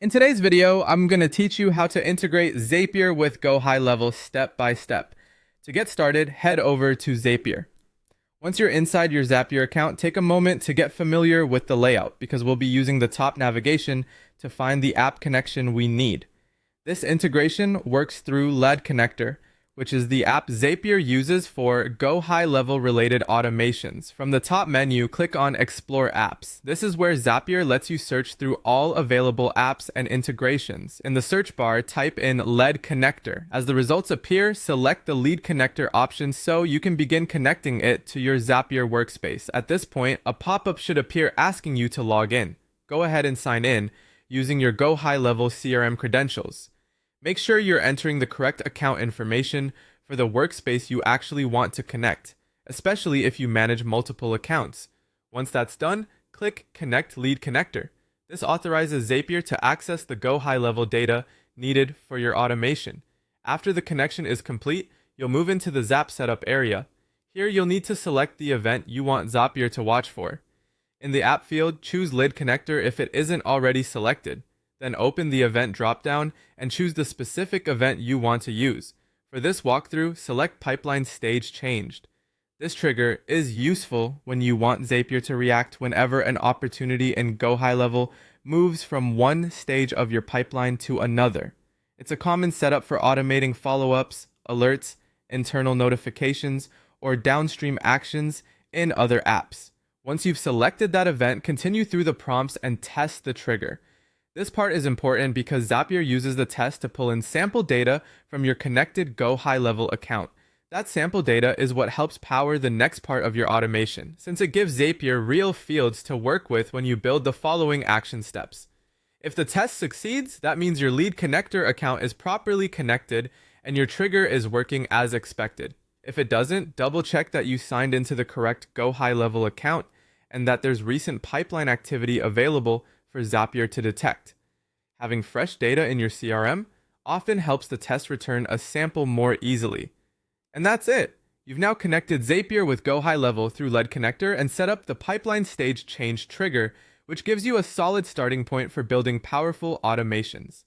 In today's video, I'm going to teach you how to integrate Zapier with Gohighlevel step by step. To get started, head over to Zapier. Once you're inside your Zapier account, take a moment to get familiar with the layout because we'll be using the top navigation to find the app connection we need. This integration works through LED Connector, which is the app Zapier uses for Gohighlevel related automations. From the top menu, click on Explore Apps. This is where Zapier lets you search through all available apps and integrations. In the search bar, type in LED Connector. As the results appear, select the lead connector option so you can begin connecting it to your Zapier workspace. At this point, a pop-up should appear asking you to log in. Go ahead and sign in using your Gohighlevel CRM credentials. Make sure you're entering the correct account information for the workspace you actually want to connect, especially if you manage multiple accounts. Once that's done, click Connect Lead Connector. This authorizes Zapier to access the Gohighlevel data needed for your automation. After the connection is complete, you'll move into the Zap Setup area. Here you'll need to select the event you want Zapier to watch for. In the app field, choose Lead Connector if it isn't already selected. Then open the event dropdown and choose the specific event you want to use. For this walkthrough, select Pipeline Stage Changed. This trigger is useful when you want Zapier to react whenever an opportunity in Gohighlevel moves from one stage of your pipeline to another. It's a common setup for automating follow-ups, alerts, internal notifications, or downstream actions in other apps. Once you've selected that event, continue through the prompts and test the trigger. This part is important because Zapier uses the test to pull in sample data from your connected Gohighlevel account. That sample data is what helps power the next part of your automation, since it gives Zapier real fields to work with when you build the following action steps. If the test succeeds, that means your lead connector account is properly connected and your trigger is working as expected. If it doesn't, double check that you signed into the correct Gohighlevel account and that there's recent pipeline activity available for Zapier to detect. Having fresh data in your CRM often helps the test return a sample more easily. And that's it! You've now connected Zapier with Gohighlevel through LED Connector and set up the pipeline stage change trigger, which gives you a solid starting point for building powerful automations.